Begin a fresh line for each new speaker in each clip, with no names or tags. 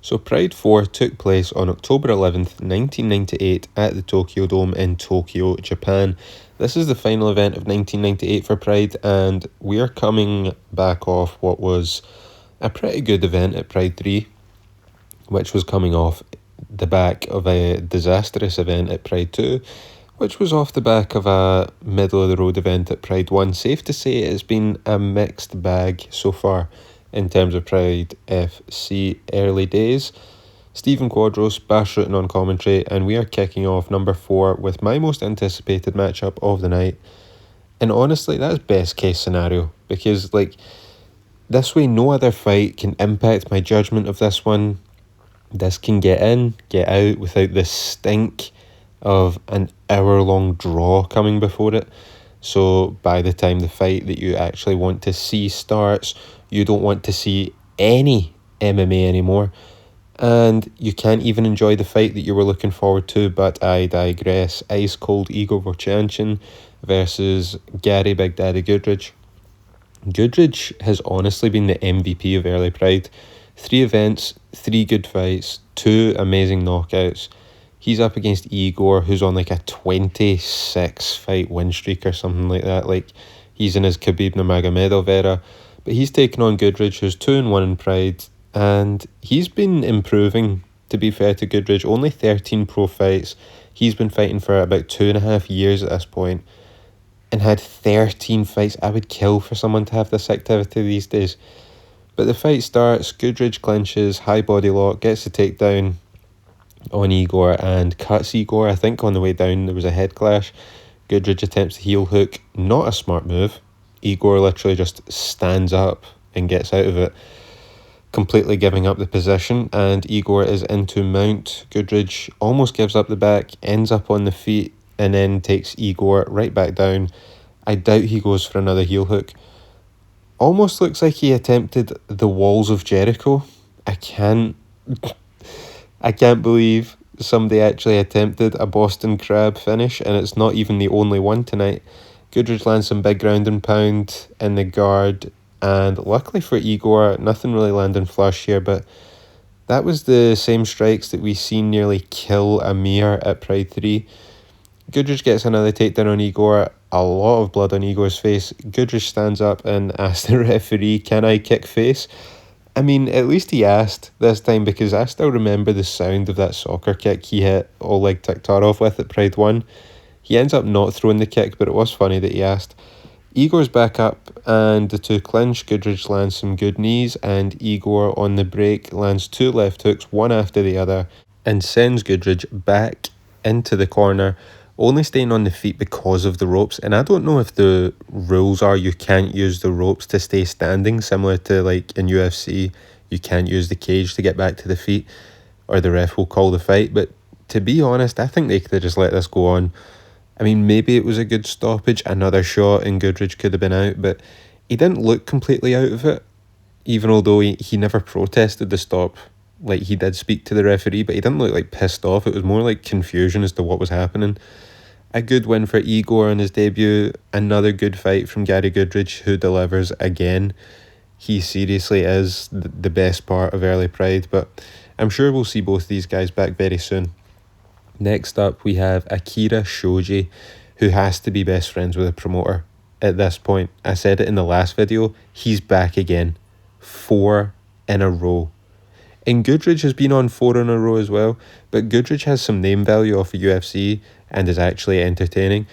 So Pride 4 took place on October 11th, 1998 at the Tokyo Dome in Tokyo, Japan. This is the final event of 1998 for Pride, and we are coming back off what was a pretty good event at Pride 3, which was coming off the back of a disastrous event at Pride 2, which was off the back of a middle-of-the-road event at Pride 1. Safe to say it's been a mixed bag so far in terms of Pride FC early days. Stephen Quadros, Bash Rutten on commentary, and we are kicking off number 4 with my most anticipated matchup of the night. And honestly, that's best case scenario, because this way no other fight can impact my judgment of this one. This can get in, get out without the stink of an hour-long draw coming before it. So by the time the fight that you actually want to see starts, you don't want to see any MMA anymore. And you can't even enjoy the fight that you were looking forward to, but I digress. Ice cold Igor Vovchanchyn versus Gary Big Daddy Goodridge. Goodridge has honestly been the MVP of early Pride. 3 events, 3 good fights, 2 amazing knockouts. He's up against Igor, who's on like a 26 fight win streak or something like that. Like, he's in his Khabib Nurmagomedov era. But he's taken on Goodridge, who's 2-1 in Pride. And he's been improving, to be fair to Goodridge. Only 13 pro fights. He's been fighting for about 2.5 years at this point. And had 13 fights. I would kill for someone to have this activity these days. But the fight starts, Goodridge clinches, high body lock, gets the takedown on Igor and cuts Igor. I think on the way down there was a head clash. Goodridge attempts the heel hook, not a smart move. Igor literally just stands up and gets out of it, completely giving up the position, and Igor is into mount. Goodridge almost gives up the back, ends up on the feet, and then takes Igor right back down. I doubt he goes for another heel hook. Almost looks like he attempted the walls of Jericho. I can't believe somebody actually attempted a Boston Crab finish, and it's not even the only one tonight. Goodridge lands some big ground and pound in the guard, and luckily for Igor, nothing really landing flush here, but that was the same strikes that we seen nearly kill Amir at Pride 3. Goodridge gets another takedown on Igor, a lot of blood on Igor's face. Goodridge stands up and asks the referee, "Can I kick face?" I mean, at least he asked this time, because I still remember the sound of that soccer kick he hit Oleg Taktarov with at Pride 1. He ends up not throwing the kick, but it was funny that he asked. Igor's back up and the 2 clinch. Goodridge lands some good knees, and Igor on the break lands 2 left hooks, one after the other, and sends Goodridge back into the corner, only staying on the feet because of the ropes. And I don't know if the rules are you can't use the ropes to stay standing, similar to like in UFC, you can't use the cage to get back to the feet, or the ref will call the fight. But to be honest, I think they could have just let this go on. I mean, maybe it was a good stoppage, another shot and Goodridge could have been out, but he didn't look completely out of it, even although he never protested the stop. Like, he did speak to the referee, but he didn't look like pissed off. It was more like confusion as to what was happening. A good win for Igor on his debut. Another good fight from Gary Goodridge, who delivers again. He seriously is the best part of early Pride, but I'm sure we'll see both these guys back very soon. Next up, we have Akira Shoji, who has to be best friends with a promoter at this point. I said it in the last video, he's back again. 4 in a row. And Goodridge has been on 4 in a row as well, but Goodridge has some name value off of UFC and is actually entertaining.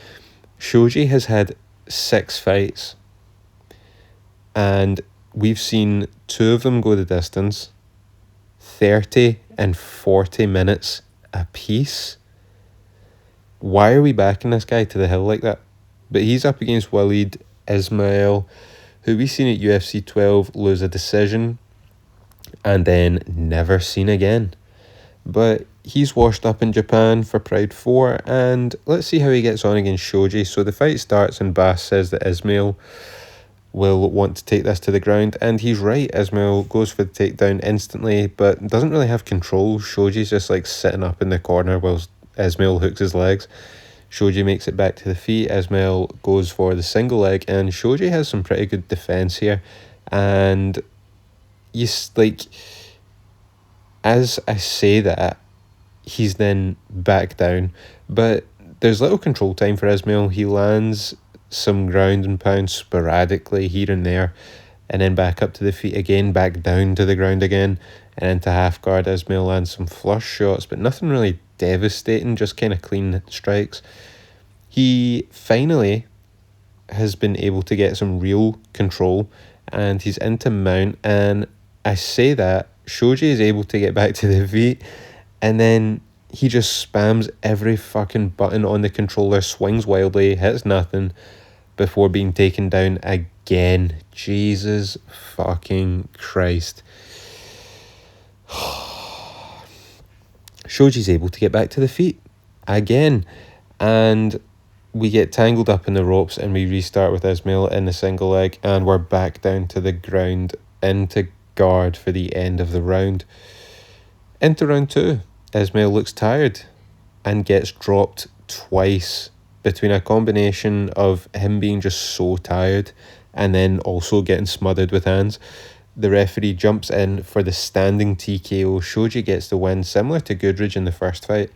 Shoji has had 6 fights, and we've seen 2 of them go the distance, 30 and 40 minutes a piece. Why are we backing this guy to the hill like that? But he's up against Waleed Ismail, who we seen at UFC 12 lose a decision and then never seen again. But he's washed up in Japan for Pride 4, and let's see how he gets on against Shoji. So the fight starts and Bass says that Ismail will want to take this to the ground, and he's right. Ismail goes for the takedown instantly, but doesn't really have control. Shoji's just like sitting up in the corner whilst Ismail hooks his legs. Shoji makes it back to the feet. Ismail goes for the single leg, and Shoji has some pretty good defense here. And As I say that, he's then back down, but there's little control time for Ismail. He lands some ground and pound sporadically here and there, and then back up to the feet again, back down to the ground again, and into half guard. Ismail lands some flush shots, but nothing really devastating, just kind of clean strikes. He finally has been able to get some real control, and he's into mount, and I say that Shoji is able to get back to the feet, and then he just spams every fucking button on the controller, swings wildly, hits nothing, before being taken down again. Jesus fucking Christ. Shoji's able to get back to the feet again, and we get tangled up in the ropes, and we restart with Ismail in the single leg, and we're back down to the ground into guard for the end of the round. Into round 2, Ismail looks tired and gets dropped twice, between a combination of him being just so tired and then also getting smothered with hands. The referee jumps in for the standing TKO. Shoji gets the win, similar to Goodridge in the first fight.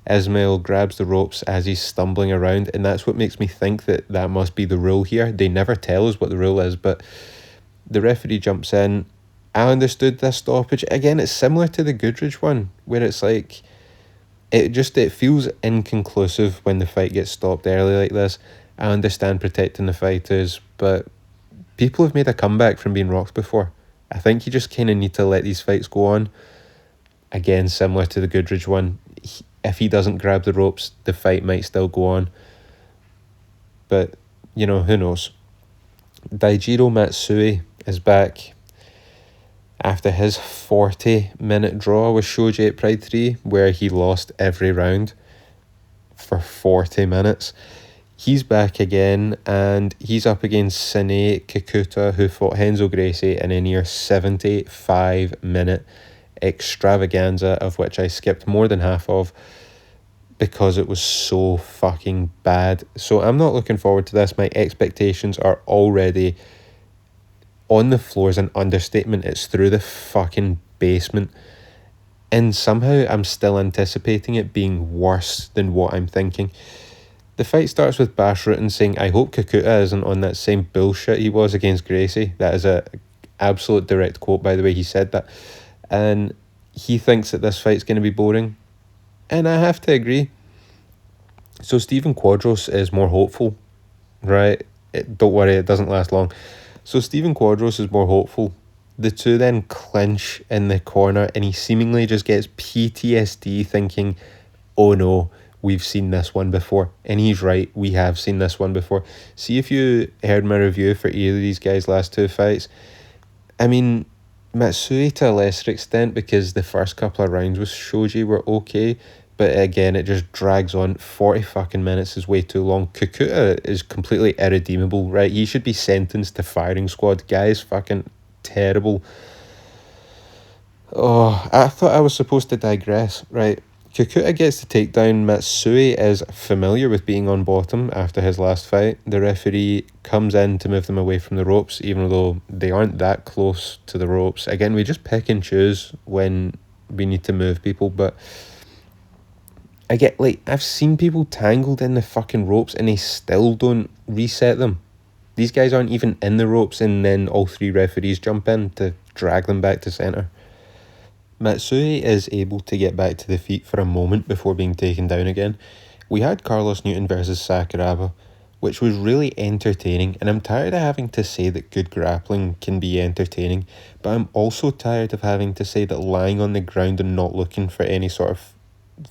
Ismail grabs the ropes as he's stumbling around, and that's what makes me think that that must be the rule here. They never tell us what the rule is, but the referee jumps in. I understood this stoppage. Again, it's similar to the Goodridge one, where it's like, it feels inconclusive when the fight gets stopped early like this. I understand protecting the fighters, but people have made a comeback from being rocked before. I think you just kind of need to let these fights go on. Again, similar to the Goodridge one, if he doesn't grab the ropes, the fight might still go on. But, who knows. Daijiro Matsui is back after his 40-minute draw with Shoji at Pride 3, where he lost every round for 40 minutes. He's back again, and he's up against Sine Kikuta, who fought Renzo Gracie in a near 75-minute extravaganza, of which I skipped more than half of because it was so fucking bad. So I'm not looking forward to this. My expectations are already on the floor is an understatement. It's through the fucking basement. And somehow I'm still anticipating it being worse than what I'm thinking. The fight starts with Bashrutin saying, I hope Kikuta isn't on that same bullshit he was against Gracie. That is a absolute direct quote, by the way, he said that. And he thinks that this fight's going to be boring. And I have to agree. So Stephen Quadros is more hopeful, right? Don't worry, it doesn't last long. So Stephen Quadros is more hopeful. The two then clinch in the corner, and he seemingly just gets PTSD thinking, oh no, we've seen this one before. And he's right, we have seen this one before. See if you heard my review for either of these guys' last two fights. I mean, Matsui to a lesser extent, because the first couple of rounds with Shoji were okay, but again, it just drags on. 40 fucking minutes is way too long. Kikuta is completely irredeemable, right? He should be sentenced to firing squad. Guy is fucking terrible. Oh, I thought I was supposed to digress, right? Kikuta gets the takedown. Matsui is familiar with being on bottom after his last fight. The referee comes in to move them away from the ropes, even though they aren't that close to the ropes. Again, we just pick and choose when we need to move people, but I've seen people tangled in the fucking ropes and they still don't reset them. These guys aren't even in the ropes, and then all three referees jump in to drag them back to centre. Matsui is able to get back to the feet for a moment before being taken down again. We had Carlos Newton versus Sakuraba, which was really entertaining, and I'm tired of having to say that good grappling can be entertaining, but I'm also tired of having to say that lying on the ground and not looking for any sort of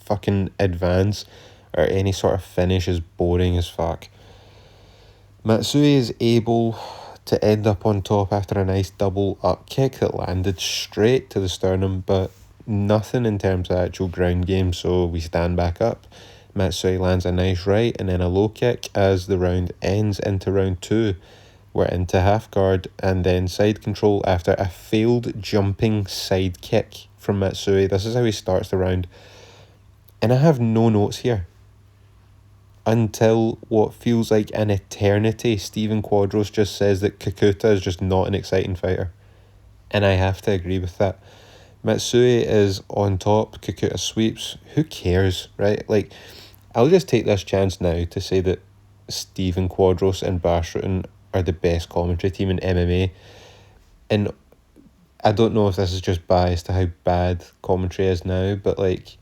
fucking advance or any sort of finish is boring as fuck. Matsui is able to end up on top after a nice double up kick that landed straight to the sternum, but nothing in terms of actual ground game, so we stand back up. Matsui lands a nice right and then a low kick as the round ends into round 2. We're into half guard and then side control after a failed jumping side kick from Matsui. This is how he starts the round. And I have no notes here. Until what feels like an eternity, Stephen Quadros just says that Kikuta is just not an exciting fighter. And I have to agree with that. Matsui is on top, Kakuta sweeps. Who cares, right? Like, I'll just take this chance now to say that Stephen Quadros and Bashrutin are the best commentary team in MMA. And I don't know if this is just biased to how bad commentary is now, but like,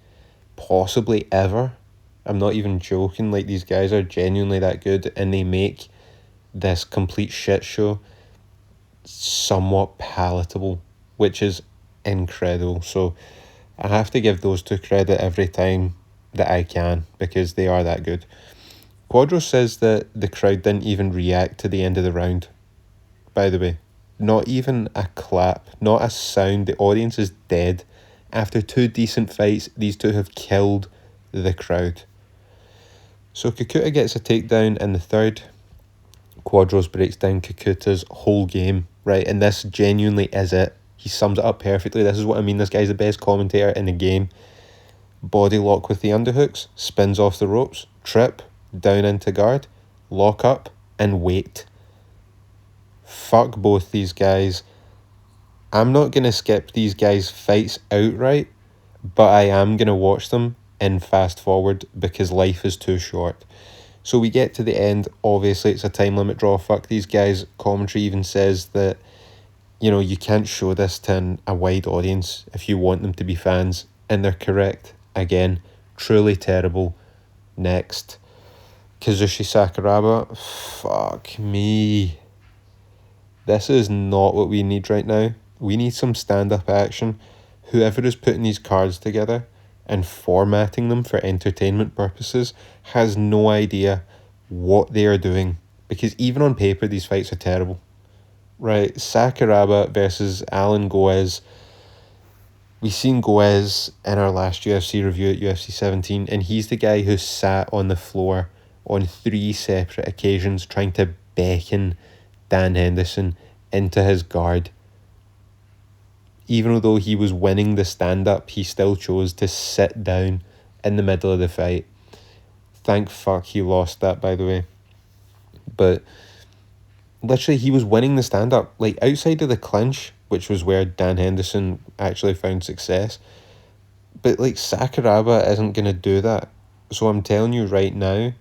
possibly ever. I'm not even joking. Like, these guys are genuinely that good, and they make this complete shit show somewhat palatable, which is incredible. So I have to give those two credit every time that I can, because they are that good. Quadros says that the crowd didn't even react to the end of the round, by the way. Not even a clap, not a sound. The audience is dead. After two decent fights, these two have killed the crowd. So Kakuta gets a takedown in the third. Quadros breaks down Kakuta's whole game, right? And this genuinely is it. He sums it up perfectly. This is what I mean. This guy's the best commentator in the game. Body lock with the underhooks, spins off the ropes, trip, down into guard, lock up, and wait. Fuck both these guys. I'm not going to skip these guys' fights outright, but I am going to watch them in fast forward because life is too short. So we get to the end. Obviously, it's a time limit draw. Fuck these guys. Commentary even says that, you know, you can't show this to a wide audience if you want them to be fans. And they're correct. Again, truly terrible. Next. Kazushi Sakuraba. Fuck me. This is not what we need right now. We need some stand-up action. Whoever is putting these cards together and formatting them for entertainment purposes has no idea what they are doing. Because even on paper, these fights are terrible. Right, Sakuraba versus Alan Goez. We seen Goez in our last UFC review at UFC 17, and he's the guy who sat on the floor on 3 separate occasions trying to beckon Dan Henderson into his guard. Even though he was winning the stand-up, he still chose to sit down in the middle of the fight. Thank fuck he lost that, by the way. But literally, he was winning the stand-up. Like, outside of the clinch, which was where Dan Henderson actually found success. But, like, Sakuraba isn't going to do that. So I'm telling you right now,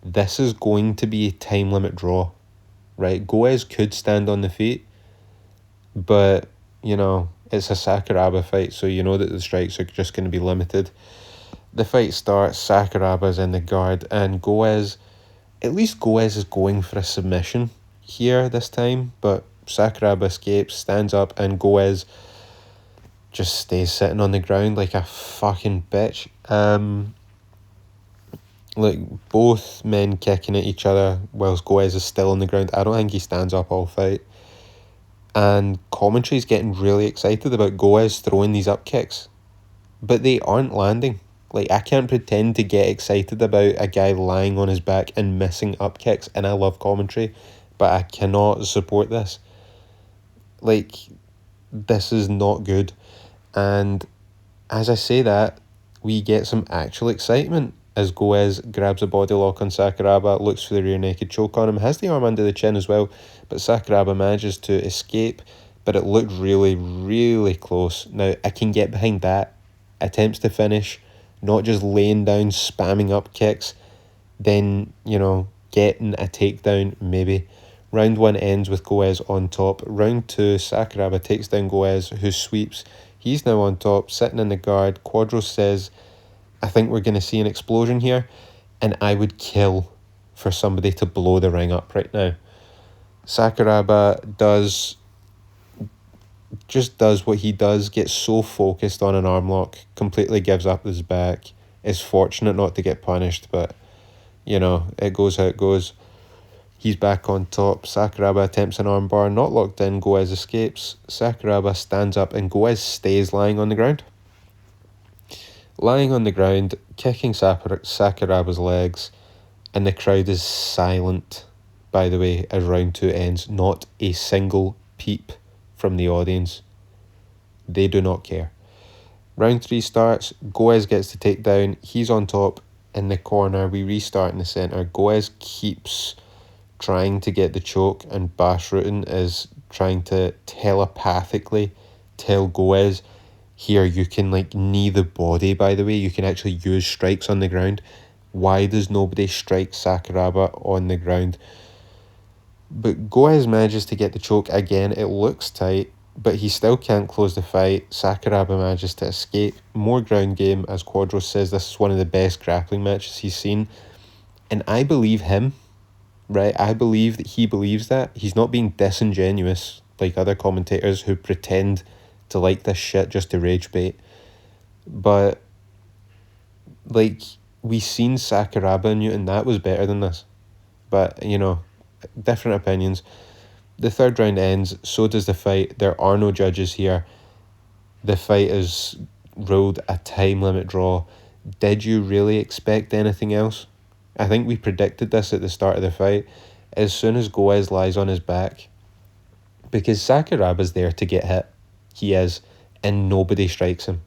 this is going to be a time limit draw. Right? Goez could stand on the feet. But, you know, it's a Sakuraba fight, so you know that the strikes are just going to be limited. The fight starts, Sakuraba's in the guard, and Goez, at least Goez is going for a submission here this time, but Sakuraba escapes, stands up, and Goez just stays sitting on the ground like a fucking bitch. Like, both men kicking at each other whilst Goez is still on the ground. I don't think he stands up all fight. And commentary's getting really excited about Goez throwing these up kicks. But they aren't landing. Like, I can't pretend to get excited about a guy lying on his back and missing up kicks, and I love commentary, but I cannot support this. Like, this is not good. And as I say that, we get some actual excitement as Goez grabs a body lock on Sakuraba, looks for the rear naked choke on him, has the arm under the chin as well, but Sakuraba manages to escape, but it looked really, really close. Now, I can get behind that. Attempts to finish, not just laying down, spamming up kicks, then, you know, getting a takedown, maybe. Round 1 ends with Goez on top. Round 2, Sakuraba takes down Goez, who sweeps. He's now on top, sitting in the guard. Quadros says, I think we're going to see an explosion here, and I would kill for somebody to blow the ring up right now. Sakuraba does what he does, gets so focused on an arm lock, completely gives up his back, is fortunate not to get punished, but, you know, it goes how it goes. He's back on top. Sakuraba attempts an armbar, not locked in. Goez escapes. Sakuraba stands up, and Goez stays lying on the ground. Lying on the ground, kicking Sakuraba's legs, and the crowd is silent, by the way, as round 2 ends. Not a single peep from the audience. They do not care. Round 3 starts. Goez gets the takedown. He's on top in the corner. We restart in the centre. Goez keeps trying to get the choke, and Bashrutin is trying to telepathically tell Goez Here you can like knee the body, by the way. You can actually use strikes on the ground. Why does nobody strike Sakuraba on the ground? But Goes manages to get the choke again. It looks tight, but he still can't close the fight. Sakuraba manages to escape. More ground game, as Quadros says, this is one of the best grappling matches he's seen. And I believe him, right? I believe that he believes that. He's not being disingenuous like other commentators who pretend to like this shit just to rage bait. But, like, we seen Sakuraba and Newton, that was better than this. But, you know, different opinions. The third round ends, so does the fight. There are no judges here. The fight is ruled a time limit draw. Did you really expect anything else? I think we predicted this at the start of the fight. As soon as Goes lies on his back, because Sakuraba's there to get hit, he is, and nobody strikes him.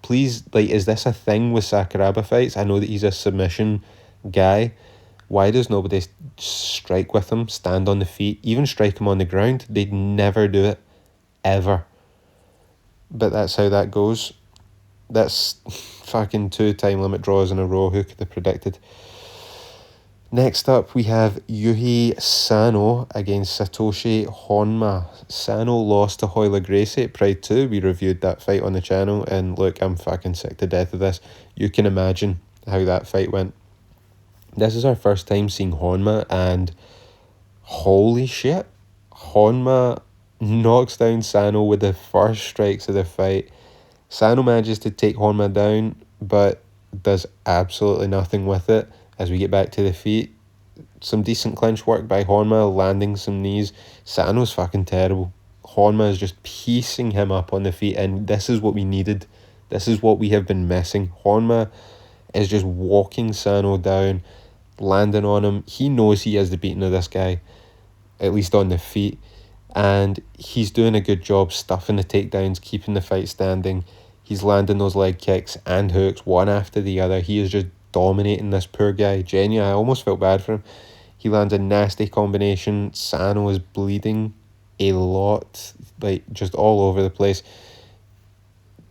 Please, like, is this a thing with Sakuraba fights? I know that he's a submission guy. Why does nobody strike with him, stand on the feet, even strike him on the ground? They'd never do it, ever. But that's how that goes. That's fucking 2 time limit draws in a row. Who could have predicted? Next up, we have Yuhi Sano against Satoshi Honma. Sano lost to Hoyle Gracie at Pride 2. We reviewed that fight on the channel, and look, I'm fucking sick to death of this. You can imagine how that fight went. This is our first time seeing Honma, and holy shit, Honma knocks down Sano with the first strikes of the fight. Sano manages to take Honma down, but does absolutely nothing with it. As we get back to the feet, some decent clinch work by Honma, landing some knees. Sano's fucking terrible. Honma is just piecing him up on the feet, and this is what we needed. This is what we have been missing. Honma is just walking Sano down, landing on him. He knows he has the beating of this guy, at least on the feet, and he's doing a good job stuffing the takedowns, keeping the fight standing. He's landing those leg kicks and hooks one after the other. He is just dominating this poor guy. Genuinely, I almost felt bad for him. He lands a nasty combination. Sano is bleeding a lot, like just all over the place.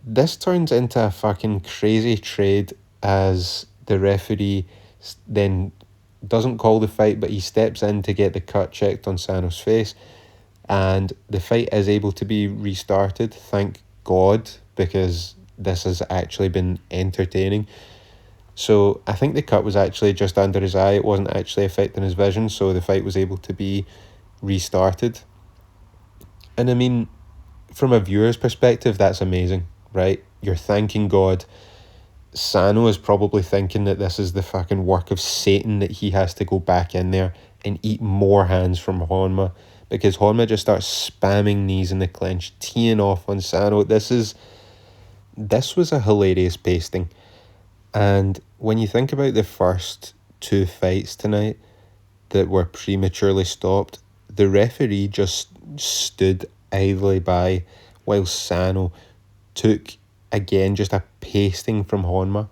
This turns into a fucking crazy trade as the referee then doesn't call the fight, but he steps in to get the cut checked on Sano's face, and the fight is able to be restarted, thank God, because this has actually been entertaining. So I think the cut was actually just under his eye. It wasn't actually affecting his vision, so the fight was able to be restarted. And I mean, from a viewer's perspective, that's amazing, right? You're thanking God. Sano is probably thinking that this is the fucking work of Satan, that he has to go back in there and eat more hands from Honma, because Honma just starts spamming knees in the clinch, teeing off on Sano. This was a hilarious pasting. And when you think about the first 2 fights tonight that were prematurely stopped, the referee just stood idly by while Sano took, again, just a pasting from Honma.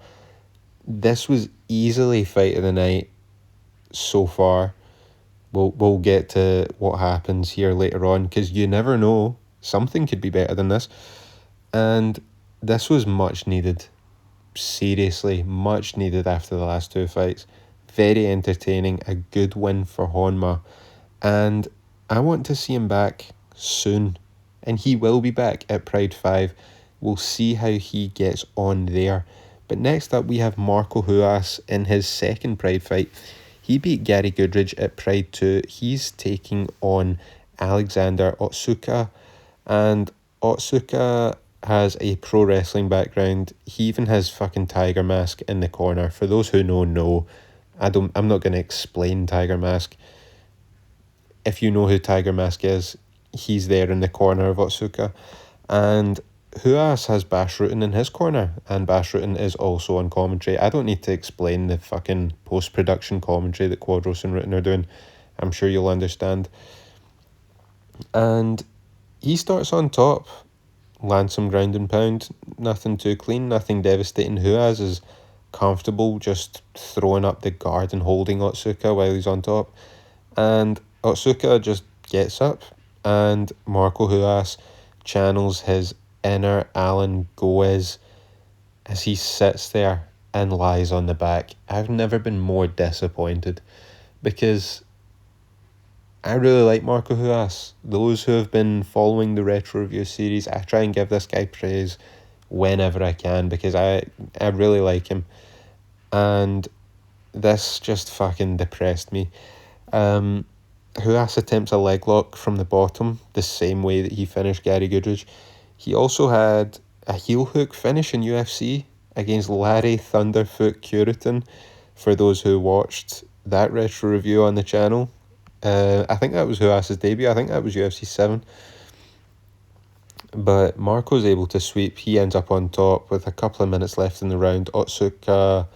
This was easily fight of the night so far. We'll get to what happens here later on, because you never know. Something could be better than this. And this was much needed. Seriously, much needed after the last 2 fights. Very entertaining, a good win for Honma, and I want to see him back soon, and he will be back at Pride 5. We'll see how he gets on there. But next up, we have Marco Ruas in his second Pride fight. He beat Gary Goodridge at Pride 2. He's taking on Alexander Otsuka, and Otsuka has a pro wrestling background. He even has fucking Tiger Mask in the corner. For those who know, I'm not going to explain Tiger Mask. If you know who Tiger Mask is, he's there in the corner of Otsuka. And Ruas has Bash Rutten in his corner, and Bash Rutten is also on commentary. I don't need to explain the fucking post-production commentary that Quadros and Rutten are doing. I'm sure you'll understand. And he starts on top. Land some ground and pound, nothing too clean, nothing devastating. Ruas is comfortable just throwing up the guard and holding Otsuka while he's on top, and Otsuka just gets up, and Marco Ruas channels his inner Alan Goes as he sits there and lies on the back. I've never been more disappointed because I really like Marco Ruas. Those who have been following the Retro Review series, I try and give this guy praise whenever I can because I really like him. And this just fucking depressed me. Ruas attempts a leg lock from the bottom, the same way that he finished Gary Goodridge. He also had a heel hook finish in UFC against Larry Thunderfoot Curitin, for those who watched that retro review on the channel. I think that was Ruas's debut. I think that was UFC 7. But Marco's able to sweep. He ends up on top with a couple of minutes left in the round. Otsuka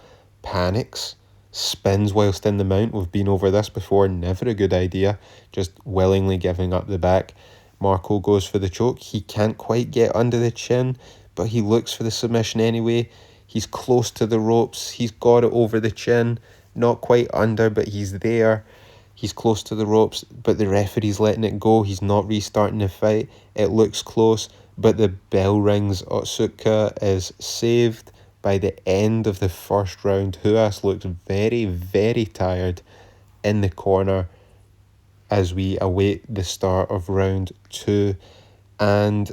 panics, spins whilst in the mount. We've been over this before. Never a good idea. Just willingly giving up the back. Marco goes for the choke. He can't quite get under the chin, but he looks for the submission anyway. He's close to the ropes. He's got it over the chin. Not quite under, but he's there. He's close to the ropes, but the referee's letting it go. He's not restarting the fight. It looks close, but the bell rings. Otsuka is saved. By the end of the first round, Ruas looked very, very tired in the corner as we await the start of round 2. And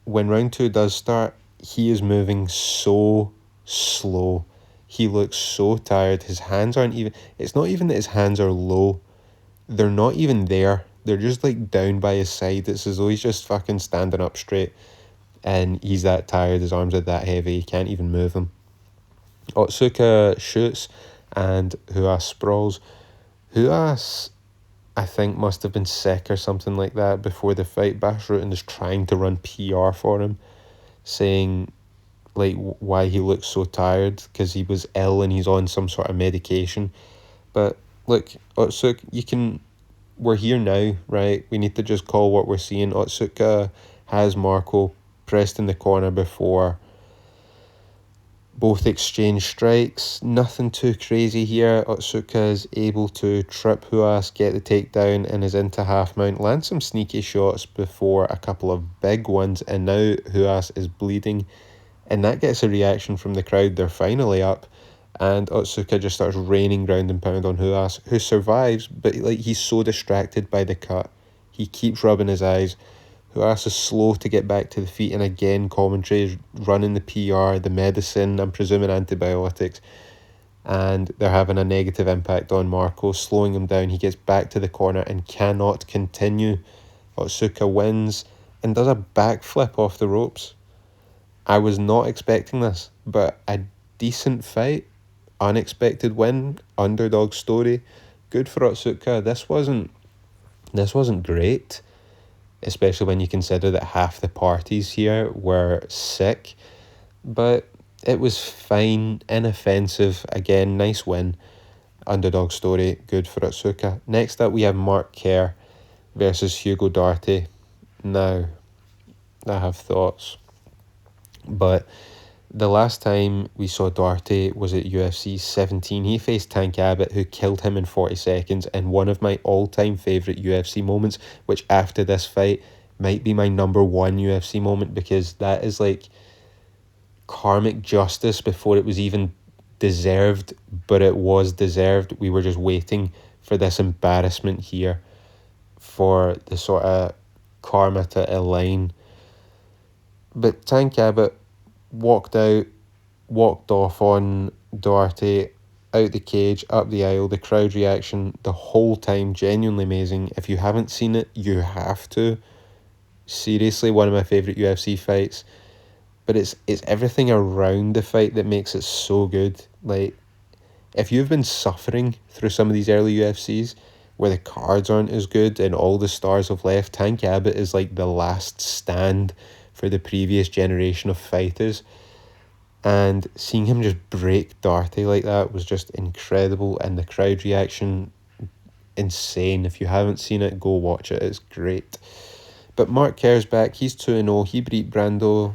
when round 2 does start, he is moving so slow. He looks so tired. His hands aren't even... It's not even that his hands are low. They're not even there. They're just like down by his side. It's as though he's just fucking standing up straight. And he's that tired. His arms are that heavy. He can't even move them. Otsuka shoots and Ruas sprawls. Ruas, I think, must have been sick or something like that before the fight. Bashrutin is trying to run PR for him, saying like why he looks so tired because he was ill and he's on some sort of medication. But look, Otsuka, we're here now, right? We need to just call what we're seeing. Otsuka has Marco pressed in the corner before. Both exchange strikes. Nothing too crazy here. Otsuka is able to trip Ruas, get the takedown, and is into half mount. Lands some sneaky shots before a couple of big ones, and now Ruas is bleeding. And that gets a reaction from the crowd. They're finally up. And Otsuka just starts raining ground and pound on Ruas, who survives, but like he's so distracted by the cut. He keeps rubbing his eyes. Ruas is slow to get back to the feet, and again commentary is running the PR, the medicine, I'm presuming antibiotics, and they're having a negative impact on Marco, slowing him down. He gets back to the corner and cannot continue. Otsuka wins and does a backflip off the ropes. I was not expecting this, but a decent fight, unexpected win, underdog story, good for Otsuka. This wasn't great, especially when you consider that half the parties here were sick, but it was fine, inoffensive. Again, nice win, underdog story, good for Otsuka. Next up we have Mark Kerr versus Hugo Darte. Now, I have thoughts, but the last time we saw Darte was at UFC 17. He faced Tank Abbott, who killed him in 40 seconds, and one of my all-time favourite UFC moments, which after this fight might be my number one UFC moment, because that is like karmic justice before it was even deserved, but it was deserved. We were just waiting for this embarrassment here, for the sort of karma to align. But Tank Abbott walked off on Darte, out the cage, up the aisle. The crowd reaction the whole time, genuinely amazing. If you haven't seen it, you have to. Seriously, one of my favourite UFC fights. But it's everything around the fight that makes it so good. Like, if you've been suffering through some of these early UFCs where the cards aren't as good and all the stars have left, Tank Abbott is like the last stand for the previous generation of fighters, and seeing him just break Darte like that was just incredible, and the crowd reaction, insane. If you haven't seen it, go watch it, it's great. But Mark Kerr's back, he's 2-0, he beat Brando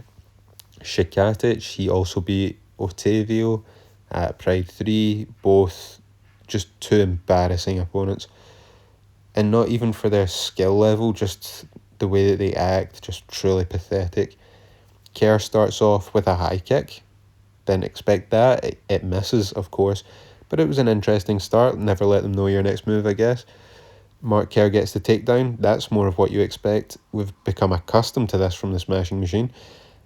Shikatic, he also beat Otavio at Pride 3, both just two embarrassing opponents, and not even for their skill level, just the way that they act, just truly pathetic. Kerr starts off with a high kick. Didn't expect that. It misses, of course. But it was an interesting start. Never let them know your next move, I guess. Mark Kerr gets the takedown. That's more of what you expect. We've become accustomed to this from the Smashing Machine.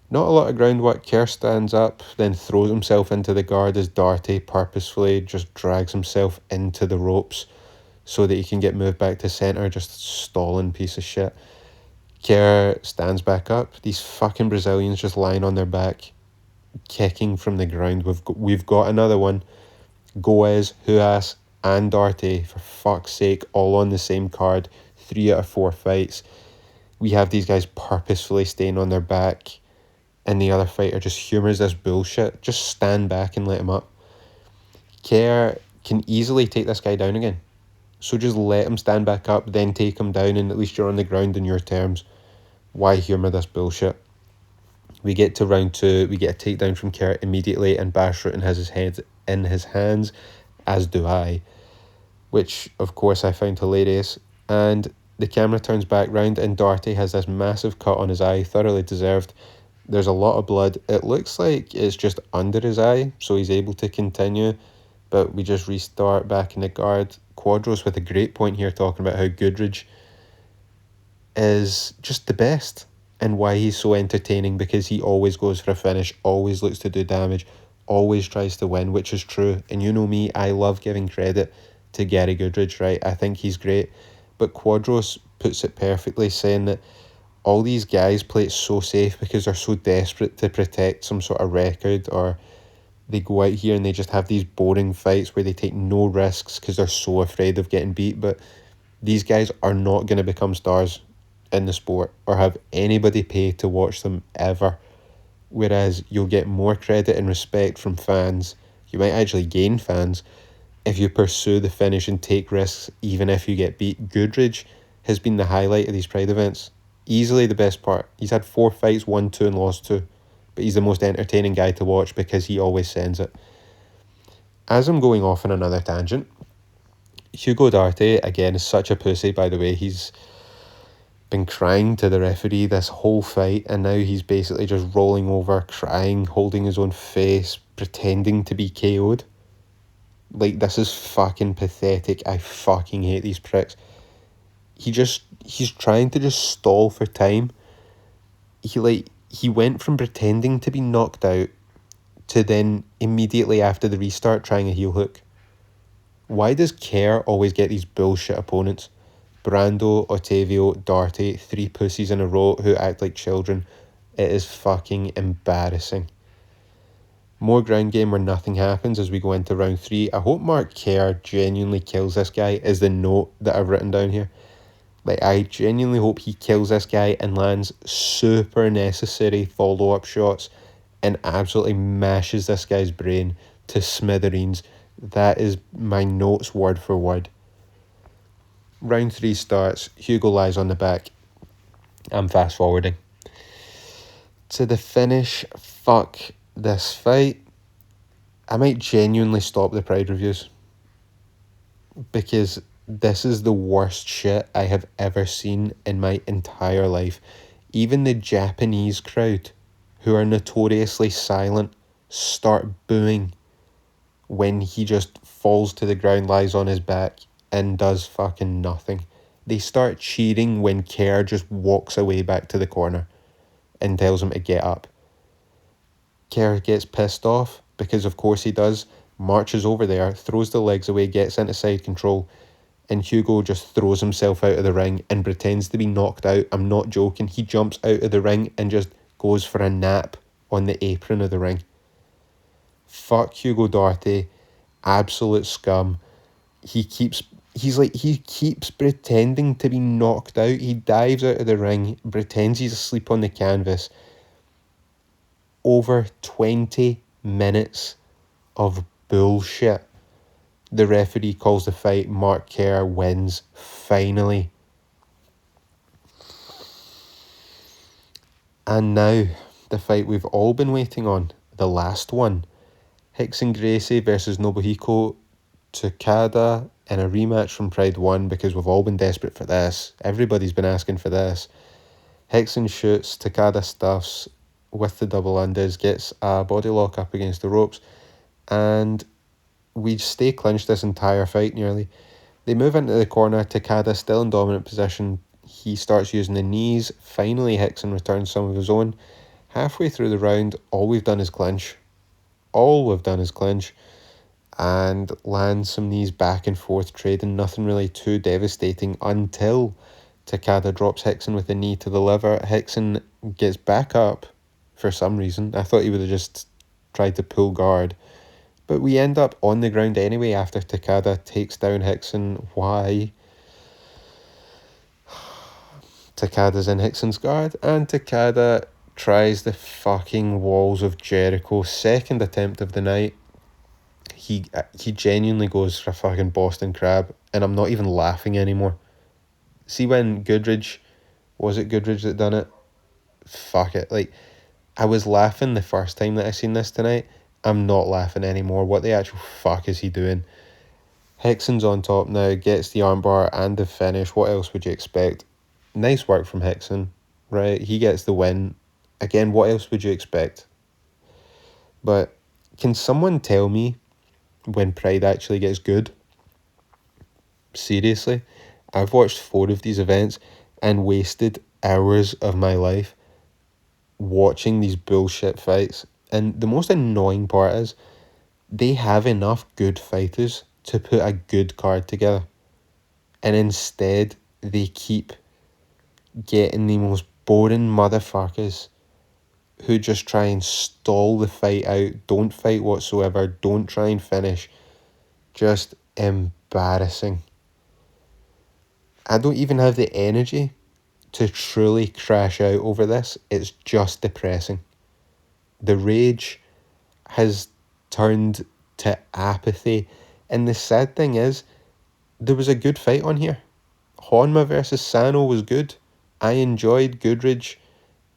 Not a lot of groundwork. Kerr stands up, then throws himself into the guard as Darty purposefully just drags himself into the ropes so that he can get moved back to centre. Just stalling piece of shit. Kerr stands back up. These fucking Brazilians just lying on their back, kicking from the ground. We've got another one. Goes, Ruas, and Darty, for fuck's sake, all on the same card. 3 out of 4 fights. We have these guys purposefully staying on their back, and the other fighter just humours this bullshit. Just stand back and let him up. Kerr can easily take this guy down again. So just let him stand back up, then take him down, and at least you're on the ground in your terms. Why humour this bullshit? We get to round 2, we get a takedown from Kerr immediately, and Bashrutin has his head in his hands, as do I, which of course I found hilarious. And the camera turns back round, and Darty has this massive cut on his eye, thoroughly deserved. There's a lot of blood. It looks like it's just under his eye, so he's able to continue, but we just restart back in the guard. Quadros with a great point here, talking about how Goodridge is just the best and why he's so entertaining, because he always goes for a finish, always looks to do damage, always tries to win, which is true. And you know me, I love giving credit to Gary Goodridge, right? I think he's great. But Quadros puts it perfectly, saying that all these guys play it so safe because they're so desperate to protect some sort of record, or they go out here and they just have these boring fights where they take no risks because they're so afraid of getting beat. But these guys are not going to become stars in the sport or have anybody pay to watch them ever. Whereas you'll get more credit and respect from fans. You might actually gain fans if you pursue the finish and take risks even if you get beat. Goodridge has been the highlight of these Pride events. Easily the best part. He's had 4 fights, won 2 and lost 2. But he's the most entertaining guy to watch because he always sends it. As I'm going off on another tangent, Hugo Darty, again, is such a pussy, by the way. He's been crying to the referee this whole fight, and now he's basically just rolling over, crying, holding his own face, pretending to be KO'd. Like, this is fucking pathetic. I fucking hate these pricks. He's trying to just stall for time. He went from pretending to be knocked out to then immediately after the restart trying a heel hook. Why does Kerr always get these bullshit opponents? Brando, Otavio, Darty, 3 pussies in a row who act like children. It is fucking embarrassing. More ground game where nothing happens as we go into round 3. I hope Mark Kerr genuinely kills this guy, is the note that I've written down here. Like, I genuinely hope he kills this guy and lands super necessary follow-up shots and absolutely mashes this guy's brain to smithereens. That is my notes word for word. Round 3 starts. Hugo lies on the back. I'm fast forwarding to the finish. Fuck this fight. I might genuinely stop the Pride reviews because this is the worst shit I have ever seen in my entire life. Even the Japanese crowd, who are notoriously silent, start booing when he just falls to the ground, lies on his back, and does fucking nothing. They start cheering when Kerr just walks away back to the corner and tells him to get up. Kerr gets pissed off, because of course he does, marches over there, throws the legs away, gets into side control, and Hugo just throws himself out of the ring and pretends to be knocked out. I'm not joking. He jumps out of the ring and just goes for a nap on the apron of the ring. Fuck Hugo Darty. Absolute scum. He keeps pretending to be knocked out. He dives out of the ring, pretends he's asleep on the canvas. Over 20 minutes of bullshit. The referee calls the fight. Mark Kerr wins, finally. And now, the fight we've all been waiting on, the last one. Rickson Gracie versus Nobuhiko Takada in a rematch from Pride 1, because we've all been desperate for this. Everybody's been asking for this. Rickson shoots, Takada stuffs. with the double unders, gets a body lock up against the ropes, and we stay clinched this entire fight nearly. They move into the corner, Takada still in dominant position. He starts using the knees. Finally, Hickson returns some of his own. Halfway through the round, all we've done is clinch. And land some knees back and forth, trading, nothing really too devastating until Takada drops Hickson with a knee to the liver. Hickson gets back up for some reason. I thought he would have just tried to pull guard. But we end up on the ground anyway after Takada takes down Hickson. Why? Takada's in Hickson's guard, and Takada tries the fucking walls of Jericho. Second attempt of the night. He genuinely goes for a fucking Boston Crab, and I'm not even laughing anymore. See when Goodridge, was it Goodridge that done it? Fuck it. Like, I was laughing the first time that I seen this tonight. I'm not laughing anymore. What the actual fuck is he doing? Hickson's on top now, gets the armbar and the finish. What else would you expect? Nice work from Hickson, right? He gets the win. Again, what else would you expect? But can someone tell me when Pride actually gets good? Seriously? I've watched 4 of these events and wasted hours of my life watching these bullshit fights. And the most annoying part is they have enough good fighters to put a good card together. And instead, they keep getting the most boring motherfuckers who just try and stall the fight out, don't fight whatsoever, don't try and finish. Just embarrassing. I don't even have the energy to truly crash out over this. It's just depressing. The rage has turned to apathy. And the sad thing is, there was a good fight on here. Honma versus Sano was good. I enjoyed Goodridge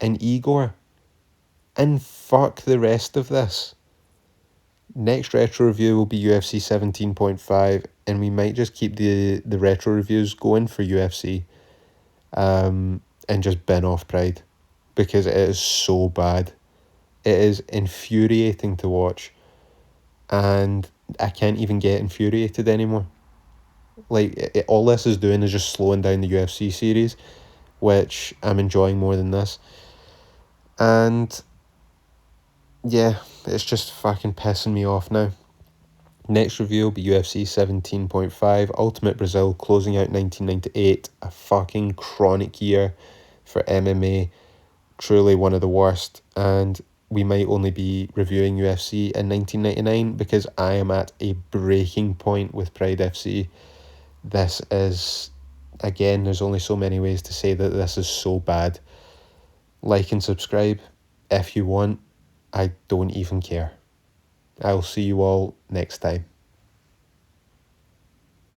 and Igor. And fuck the rest of this. Next retro review will be UFC 17.5, and we might just keep the retro reviews going for UFC, and just bin off Pride, because it is so bad. It is infuriating to watch, and I can't even get infuriated anymore. Like, all this is doing is just slowing down the UFC series, which I'm enjoying more than this. And yeah, it's just fucking pissing me off now. Next review will be UFC 17.5, Ultimate Brazil, closing out 1998. A fucking chronic year for MMA. Truly one of the worst. And we might only be reviewing UFC in 1999 because I am at a breaking point with Pride FC. This is, again, there's only so many ways to say that this is so bad. Like and subscribe if you want. I don't even care. I'll see you all next time.